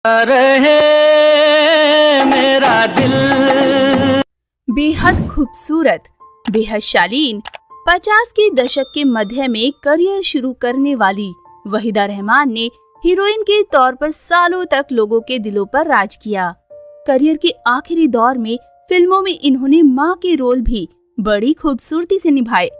रहे मेरा दिल। बेहद खूबसूरत, बेहद शालीन, 50 के दशक के मध्य में करियर शुरू करने वाली वहीदा रहमान ने हीरोइन के तौर पर सालों तक लोगों के दिलों पर राज किया। करियर के आखिरी दौर में फिल्मों में इन्होंने मां के रोल भी बड़ी खूबसूरती से निभाए।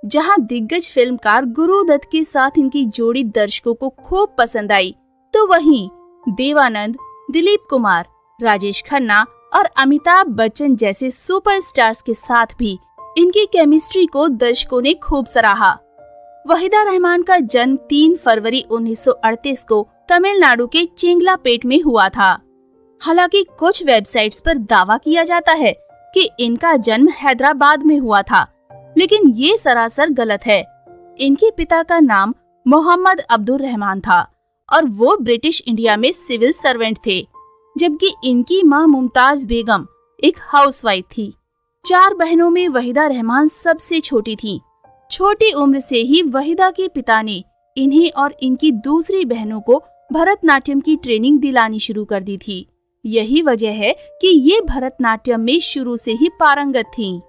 जहां दिग्गज फिल्मकार गुरु दत्त के साथ इनकी जोड़ी दर्शकों को खूब पसंद आई, तो वहीं देवानंद, दिलीप कुमार, राजेश खन्ना और अमिताभ बच्चन जैसे सुपरस्टार्स के साथ भी इनकी केमिस्ट्री को दर्शकों ने खूब सराहा। वहीदा रहमान का जन्म 3 फरवरी 1938 को तमिलनाडु के चेंगलापेट में हुआ था। हालांकि कुछ वेबसाइट्स पर दावा किया जाता है कि इनका जन्म हैदराबाद में हुआ था, लेकिन ये सरासर गलत है। इनके पिता का नाम मोहम्मद अब्दुल रहमान था और वो ब्रिटिश इंडिया में सिविल सर्वेंट थे, जबकि इनकी मां मुमताज बेगम एक हाउसवाइफ थी। 4 बहनों में वहीदा रहमान सबसे छोटी थीं। छोटी उम्र से ही वहीदा के पिता ने इन्हें और इनकी दूसरी बहनों को भरतनाट्यम की ट्रेनिंग दिलानी शुरू कर दी थी। यही वजह है कि ये भरतनाट्यम में शुरू से ही पारंगत थीं।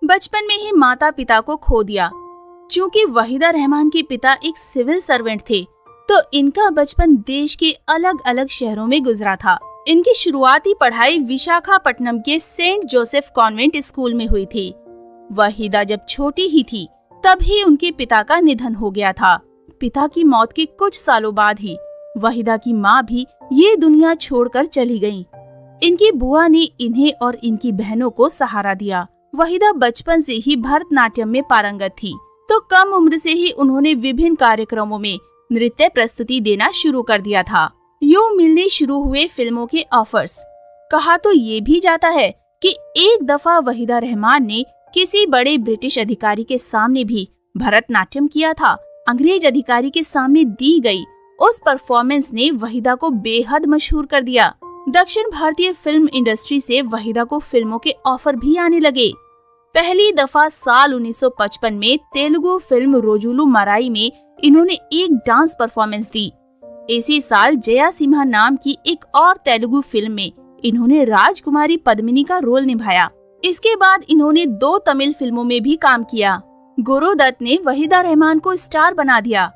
बचपन में ही माता पिता को खो दिया। चूँकि वहीदा रहमान के पिता एक सिविल सर्वेंट थे, तो इनका बचपन देश के अलग अलग शहरों में गुजरा था। इनकी शुरुआती पढ़ाई विशाखापट्टनम के सेंट जोसेफ कॉन्वेंट स्कूल में हुई थी। वहीदा जब छोटी ही थी, तभी उनके पिता का निधन हो गया था। पिता की मौत के कुछ सालों बाद ही वहीदा की माँ भी ये दुनिया छोड़कर चली गईं। इनकी बुआ ने इन्हें और इनकी बहनों को सहारा दिया। वहीदा बचपन से ही भरतनाट्यम में पारंगत थी, तो कम उम्र से ही उन्होंने विभिन्न कार्यक्रमों में नृत्य प्रस्तुति देना शुरू कर दिया था। यूं मिलने शुरू हुए फिल्मों के ऑफर्स। कहा तो ये भी जाता है कि एक दफा वहीदा रहमान ने किसी बड़े ब्रिटिश अधिकारी के सामने भी भरतनाट्यम किया था। अंग्रेज अधिकारी के सामने दी गई उस परफॉर्मेंस ने वहीदा को बेहद मशहूर कर दिया। दक्षिण भारतीय फिल्म इंडस्ट्री से वहीदा को फिल्मों के ऑफर भी आने लगे। पहली दफा साल 1955 में तेलुगु फिल्म रोजुलू मराई में इन्होंने एक डांस परफॉर्मेंस दी। इसी साल जया सिम्हा नाम की एक और तेलुगु फिल्म में इन्होंने राजकुमारी पद्मिनी का रोल निभाया। इसके बाद इन्होंने 2 तमिल फिल्मों में भी काम किया। गुरु दत्त ने वहीदा रहमान को स्टार बना दिया।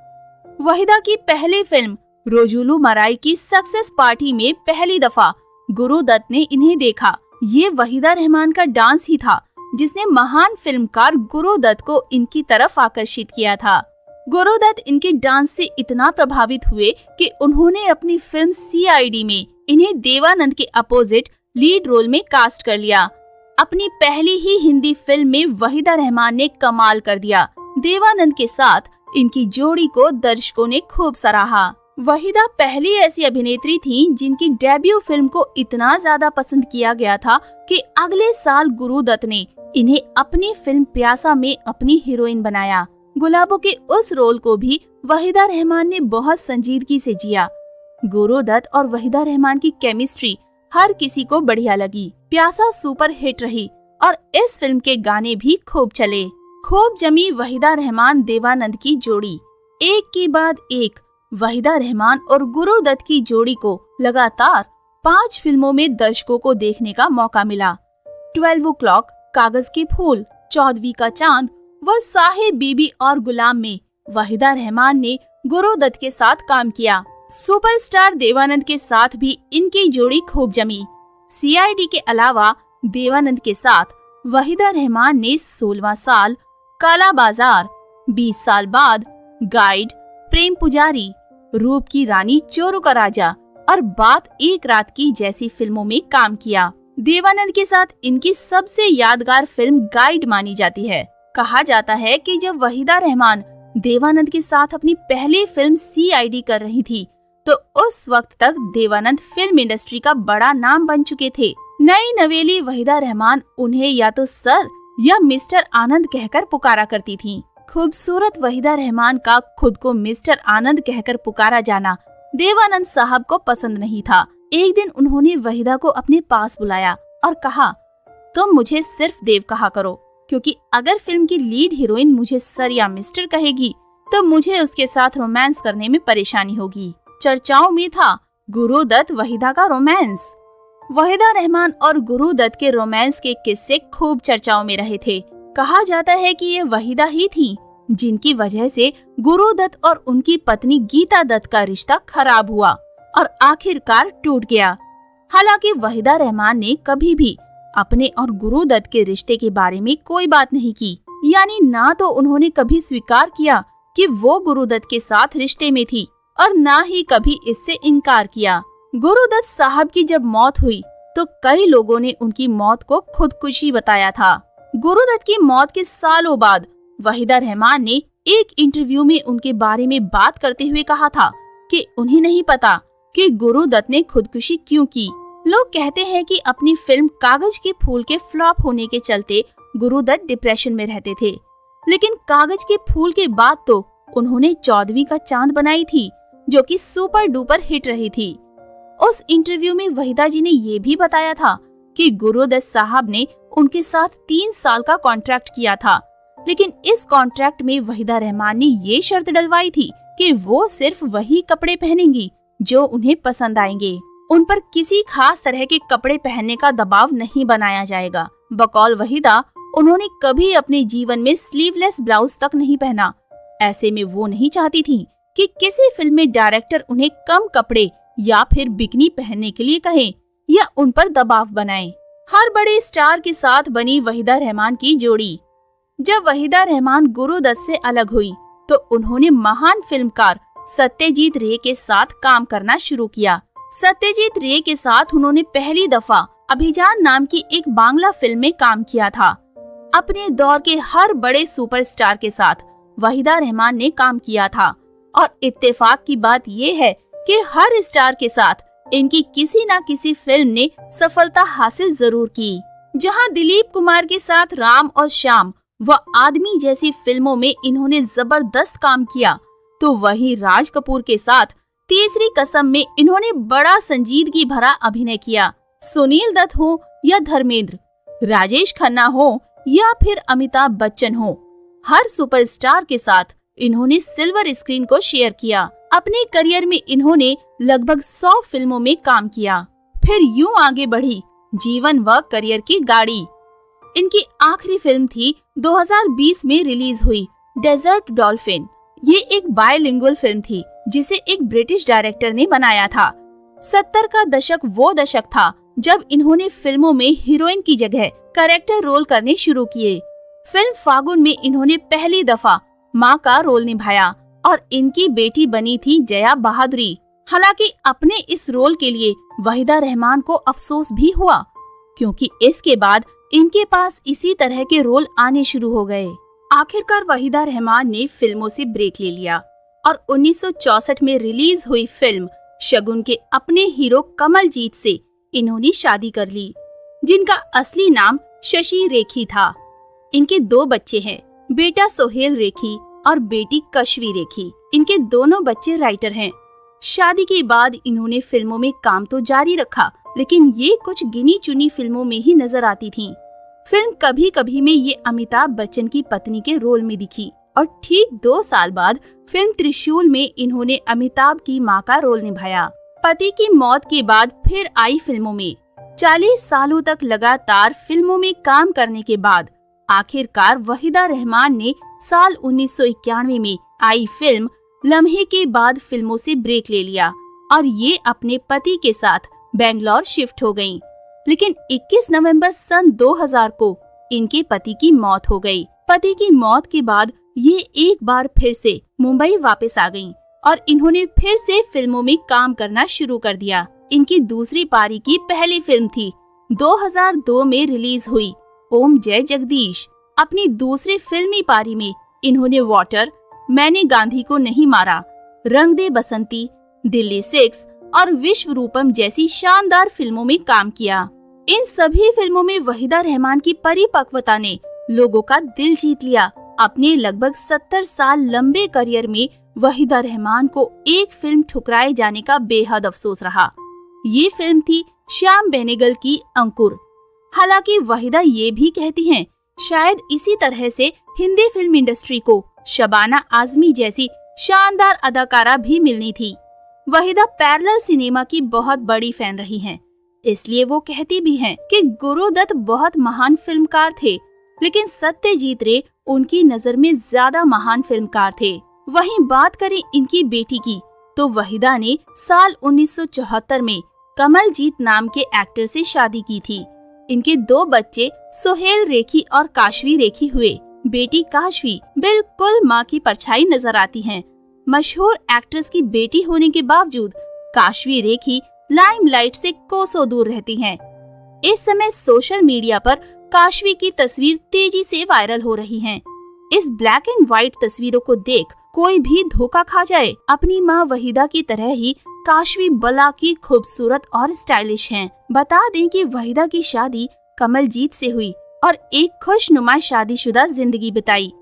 वहीदा की पहली फिल्म रोजुलू मराई की सक्सेस पार्टी में पहली दफा गुरु दत्त ने इन्हें देखा। ये वहीदा रहमान का डांस ही था जिसने महान फिल्मकार गुरु दत्त को इनकी तरफ आकर्षित किया था। गुरु दत्त इनके डांस से इतना प्रभावित हुए कि उन्होंने अपनी फिल्म CID में इन्हें देवानंद के अपोजिट लीड रोल में कास्ट कर लिया। अपनी पहली ही हिंदी फिल्म में वहीदा रहमान ने कमाल कर दिया। देवानंद के साथ इनकी जोड़ी को दर्शकों ने खूब सराहा। वहीदा पहली ऐसी अभिनेत्री थी जिनकी डेब्यू फिल्म को इतना ज्यादा पसंद किया गया था कि अगले साल गुरु दत्त ने इन्हें अपनी फिल्म प्यासा में अपनी हीरोइन बनाया। गुलाबों के उस रोल को भी वहीदा रहमान ने बहुत संजीदगी से जिया। गुरु दत्त और वहीदा रहमान की केमिस्ट्री हर किसी को बढ़िया लगी। प्यासा सुपर हिट रही और इस फिल्म के गाने भी खूब चले। खूब जमी वहीदा रहमान देवानंद की जोड़ी। एक के बाद एक वहीदा रहमान और गुरु दत्त की जोड़ी को लगातार 5 फिल्मों में दर्शकों को देखने का मौका मिला। 12 o'clock, कागज के फूल, 14वीं का चांद व साहिब बीबी और गुलाम में वहीदा रहमान ने गुरु दत्त के साथ काम किया। सुपरस्टार देवानंद के साथ भी इनकी जोड़ी खूब जमी। CID के अलावा देवानंद के साथ वहीदा रहमान ने 16वां साल, काला बाजार, 20 साल बाद, गाइड, प्रेम पुजारी, रूप की रानी, चोरों का राजा और बात एक रात की जैसी फिल्मों में काम किया। देवानंद के साथ इनकी सबसे यादगार फिल्म गाइड मानी जाती है। कहा जाता है कि जब वहीदा रहमान देवानंद के साथ अपनी पहली फिल्म CID कर रही थी, तो उस वक्त तक देवानंद फिल्म इंडस्ट्री का बड़ा नाम बन चुके थे। नई नवेली वहीदा रहमान उन्हें या तो सर या मिस्टर आनंद कहकर पुकारा करती थीं। खूबसूरत वहीदा रहमान का खुद को मिस्टर आनंद कहकर पुकारा जाना देवानंद साहब को पसंद नहीं था। एक दिन उन्होंने वहीदा को अपने पास बुलाया और कहा, तुम मुझे सिर्फ देव कहा करो, क्योंकि अगर फिल्म की लीड हीरोइन मुझे सर या मिस्टर कहेगी तो मुझे उसके साथ रोमांस करने में परेशानी होगी। चर्चाओं में था गुरुदत्त वहीदा का रोमांस। वहीदा रहमान और गुरुदत्त के रोमांस के किस्से खूब चर्चाओं में रहे थे। कहा जाता है कि ये वहीदा ही थी जिनकी वजह से गुरुदत्त और उनकी पत्नी गीता दत्त का रिश्ता खराब हुआ और आखिरकार टूट गया। हालांकि वहीदा रहमान ने कभी भी अपने और गुरुदत्त के रिश्ते के बारे में कोई बात नहीं की, यानी ना तो उन्होंने कभी स्वीकार किया कि वो गुरुदत्त के साथ रिश्ते में थी और ना ही कभी इससे इनकार किया। गुरुदत्त साहब की जब मौत हुई तो कई लोगों ने उनकी मौत को खुदकुशी बताया था। गुरुदत्त की मौत के सालों बाद वहीदा रहमान ने एक इंटरव्यू में उनके बारे में बात करते हुए कहा था कि उन्हें नहीं पता कि गुरुदत्त ने खुदकुशी क्यों की। लोग कहते हैं कि अपनी फिल्म कागज के फूल के फ्लॉप होने के चलते गुरुदत्त डिप्रेशन में रहते थे, लेकिन कागज के फूल के बाद तो उन्होंने 14वीं का चांद बनाई थी जो कि सुपर डुपर हिट रही थी। उस इंटरव्यू में वहीदा जी ने ये भी बताया था कि गुरुदत्त साहब ने उनके साथ 3 साल का कॉन्ट्रैक्ट किया था, लेकिन इस कॉन्ट्रैक्ट में वहीदा रहमान ने ये शर्त डलवाई थी कि वो सिर्फ वही कपड़े पहनेंगी जो उन्हें पसंद आएंगे। उन पर किसी खास तरह के कपड़े पहनने का दबाव नहीं बनाया जाएगा। बकौल वहीदा, उन्होंने कभी अपने जीवन में स्लीवलेस ब्लाउज तक नहीं पहना। ऐसे में वो नहीं चाहती थी कि किसी फिल्म में डायरेक्टर उन्हें कम कपड़े या फिर बिकनी पहनने के लिए कहें या उन पर दबाव बनाए। हर बड़े स्टार के साथ बनी वहीदा रहमान की जोड़ी। जब वहीदा रहमान गुरुदत्त से अलग हुई तो उन्होंने महान फिल्मकार सत्यजीत रे के साथ काम करना शुरू किया। सत्यजीत रे के साथ उन्होंने पहली दफा अभिजान नाम की एक बांग्ला फिल्म में काम किया था। अपने दौर के हर बड़े सुपरस्टार के साथ वहीदा रहमान ने काम किया था और इत्तेफाक की बात ये है कि हर स्टार के साथ इनकी किसी न किसी फिल्म ने सफलता हासिल जरूर की। जहां दिलीप कुमार के साथ राम और श्याम व आदमी जैसी फिल्मों में इन्होंने जबरदस्त काम किया, तो वहीं राज कपूर के साथ तीसरी कसम में इन्होंने बड़ा संजीदगी भरा अभिनय किया। सुनील दत्त हो या धर्मेंद्र, राजेश खन्ना हो या फिर अमिताभ बच्चन हो, हर सुपरस्टार के साथ इन्होंने सिल्वर स्क्रीन को शेयर किया। अपने करियर में इन्होंने लगभग 100 फिल्मों में काम किया। फिर यूं आगे बढ़ी जीवन व करियर की गाड़ी। इनकी आखिरी फिल्म थी 2020 में रिलीज हुई डेजर्ट डॉल्फिन। ये एक बायलिंगुअल फिल्म थी जिसे एक ब्रिटिश डायरेक्टर ने बनाया था। 70 का दशक वो दशक था जब इन्होंने फिल्मों में हीरोइन की जगह कैरेक्टर रोल करने शुरू किए। फिल्म फागुन में इन्होंने पहली दफा माँ का रोल निभाया और इनकी बेटी बनी थी जया बहादुरी। हालांकि अपने इस रोल के लिए वहीदा रहमान को अफसोस भी हुआ, क्योंकि इसके बाद इनके पास इसी तरह के रोल आने शुरू हो गए। आखिरकार वहीदा रहमान ने फिल्मों से ब्रेक ले लिया और 1964 में रिलीज हुई फिल्म शगुन के अपने हीरो कमलजीत से इन्होंने शादी कर ली, जिनका असली नाम शशि रेखी था। इनके 2 बच्चे हैं, बेटा सोहेल रेखी और बेटी कश्वी रेखी। इनके दोनों बच्चे राइटर हैं। शादी के बाद इन्होंने फिल्मों में काम तो जारी रखा, लेकिन ये कुछ गिनी चुनी फिल्मों में ही नजर आती थीं। फिल्म कभी कभी में ये अमिताभ बच्चन की पत्नी के रोल में दिखी और ठीक 2 साल बाद फिल्म त्रिशूल में इन्होंने अमिताभ की मां का रोल निभाया। पति की मौत के बाद फिर आई फिल्मों में। 40 सालों तक लगातार फिल्मों में काम करने के बाद आखिरकार वहीदा रहमान ने साल 1991 में आई फिल्म लम्हे के बाद फिल्मों से ब्रेक ले लिया और ये अपने पति के साथ बेंगलोर शिफ्ट हो गयीं। लेकिन 21 नवंबर सन 2000 को इनके पति की मौत हो गई। पति की मौत के बाद ये एक बार फिर से मुंबई वापस आ गईं और इन्होंने फिर से फिल्मों में काम करना शुरू कर दिया। इनकी दूसरी पारी की पहली फिल्म थी 2002 में रिलीज हुई ओम जय जगदीश। अपनी दूसरी फिल्मी पारी में इन्होंने वाटर, मैंने गांधी को नहीं मारा, रंग दे बसंती, दिल्ली 6 और विश्व रूपम जैसी शानदार फिल्मों में काम किया। इन सभी फिल्मों में वहीदा रहमान की परिपक्वता ने लोगों का दिल जीत लिया। अपने लगभग 70 साल लंबे करियर में वहीदा रहमान को एक फिल्म ठुकराए जाने का बेहद अफसोस रहा। ये फिल्म थी श्याम बेनेगल की अंकुर। हालांकि वहीदा ये भी कहती हैं, शायद इसी तरह से हिंदी फिल्म इंडस्ट्री को शबाना आजमी जैसी शानदार अदाकारा भी मिलनी थी। वहीदा पैरेलल सिनेमा की बहुत बड़ी फैन रही हैं। इसलिए वो कहती भी हैं कि गुरुदत्त बहुत महान फिल्मकार थे, लेकिन सत्यजीत रे उनकी नजर में ज्यादा महान फिल्मकार थे। वहीं बात करें इनकी बेटी की, तो वहीदा ने साल 1974 में कमलजीत नाम के एक्टर से शादी की थी। इनके 2 बच्चे सोहेल रेखी और काशवी रेखी हुए। बेटी काशवी बिल्कुल माँ की परछाई नजर आती हैं। मशहूर एक्ट्रेस की बेटी होने के बावजूद काशवी रेखी लाइमलाइट से कोसों दूर रहती हैं। इस समय सोशल मीडिया पर काशवी की तस्वीर तेजी से वायरल हो रही हैं। इस ब्लैक एंड व्हाइट तस्वीरों को देख कोई भी धोखा खा जाए। अपनी माँ वहीदा की तरह ही काशवी बला की खूबसूरत और स्टाइलिश हैं। बता दें कि वहीदा की शादी कमलजीत से हुई और एक खुशनुमा शादीशुदा जिंदगी बिताई।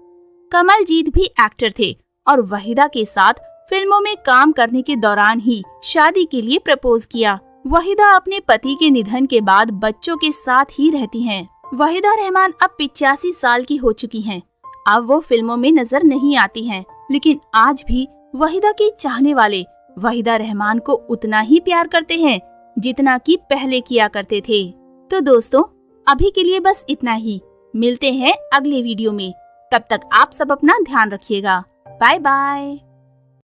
कमलजीत भी एक्टर थे और वहीदा के साथ फिल्मों में काम करने के दौरान ही शादी के लिए प्रपोज किया। वहीदा अपने पति के निधन के बाद बच्चों के साथ ही रहती हैं। वहीदा रहमान अब 85 साल की हो चुकी हैं। अब वो फिल्मों में नजर नहीं आती हैं, लेकिन आज भी वहीदा के चाहने वाले वहीदा रहमान को उतना ही प्यार करते हैं जितना कि पहले किया करते थे। तो दोस्तों, अभी के लिए बस इतना ही। मिलते हैं अगले वीडियो में। तब तक आप सब अपना ध्यान रखिएगा। Bye bye.